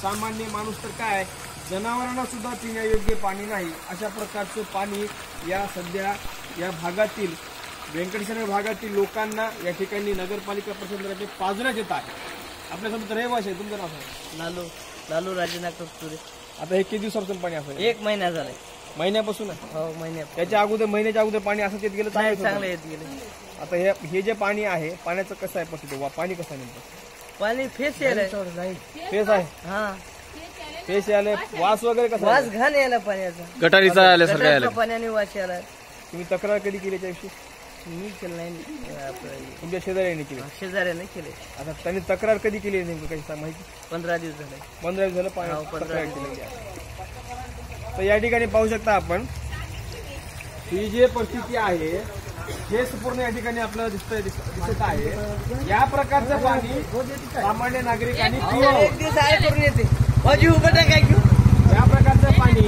सामान्य माणूस तर काय जनावरांना सुद्धा पिण्यायोग्य पाणी नाही अशा प्रकारचं पाणी या सध्या या भागातील व्यंकटेश्वर भागातील लोकांना या ठिकाणी नगरपालिका प्रशासनाचे पाजण्यात येत आहे। आपल्यासोबत रहिवासी आहे, तुमचं नाव काय? लालू राजेनाथ कस्तुरे। आता हे किती दिवसापासून पाणी असं? 1 महिना झालाय। महिन्यापासून? हो, महिन्या। त्याच्या महिन्याच्या अगोदर पाणी असं येत गेलं? चांगलं येत गेलं। आता हे जे पाणी आहे पाण्याचं कसं आहे पद्धती? पाणी कसं आहे नेमकं? पाणी फेस यायला। फेस आहे? हा, फेस यायला। वास वगैरे कसा? वास घाण यायला पाण्याचा, गटारीचा आल्यासारखं यायला। पाण्याने वास यायला। तुम्ही तक्रार कधी केली त्याविषयी? मी केलं नाही, तुमच्या शेजाऱ्याने केली? शेजाऱ्याने केले। आता त्यांनी तक्रार कधी केली नेमकं काही माहिती? 15 दिवस झाले। 15 दिवस झालं पाणी तक्रार केली आहे। तर या ठिकाणी पाहू शकता आपण ही जी परिस्थिती आहे हे संपूर्ण या ठिकाणी आपल्याला दिसत आहे। या प्रकारचं पाणी सामान्य नागरिकांनी या प्रकारचं पाणी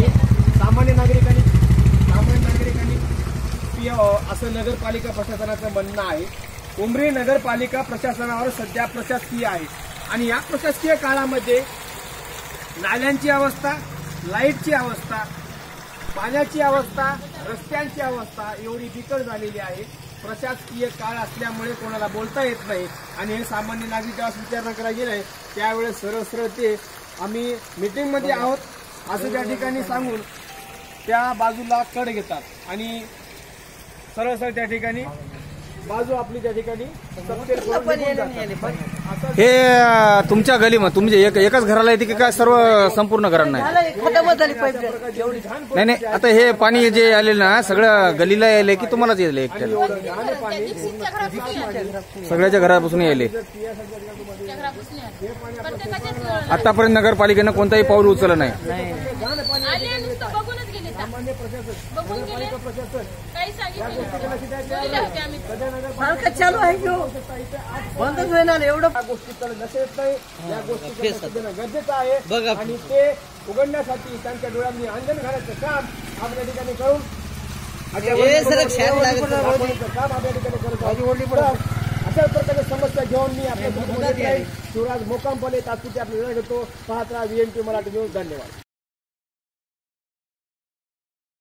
सामान्य नागरिकांनी पियावं असं नगरपालिका प्रशासनाचं म्हणणं आहे। उमरी नगरपालिका प्रशासनावर सध्या प्रशासकीय आहे आणि या प्रशासकीय काळामध्ये नाल्यांची अवस्था, लाईटची अवस्था, पाण्याची अवस्था, रस्त्यांची अवस्था एवढी बिकट झालेली आहे। प्रशासकीय काळ असल्यामुळे कोणाला बोलता येत नाही आणि हे सामान्य नागरिकांना विचारणा करायला गेलंय त्यावेळेस सरळ ते आम्ही मीटिंगमध्ये आहोत असं त्या ठिकाणी सांगून त्या बाजूला कड घेतात आणि सरळ त्या ठिकाणी बाजू आपली त्या ठिकाणी हे तुमच्या गलीमध्ये तुमचे एकाच घराला येते की काय सर्व संपूर्ण घरांना? नाही, आता हे पाणी जे आले ना सगळ्या गलीला यायले की तुम्हालाच यायले एकट्याला? सगळ्याच्या घरापासून यायले। आतापर्यंत नगरपालिकेनं कोणताही पाऊल उचललं नाही। चालू आहे बंदच होणार एवढं गोष्टीकडे लक्ष येत नाही। या गोष्टी गरजेचं आहे आणि ते उघडण्यासाठी त्यांच्या डोळ्यांनी अंजन घालायचं काम आपल्या ठिकाणी करून काम आपल्या ठिकाणी करत अशा प्रकारच्या समस्या घेऊन मी आपल्या शिवराज मोकामपले तात्पुरते आपल्याला घेतो। पाहत राहा VNT मराठी न्यूज। धन्यवाद।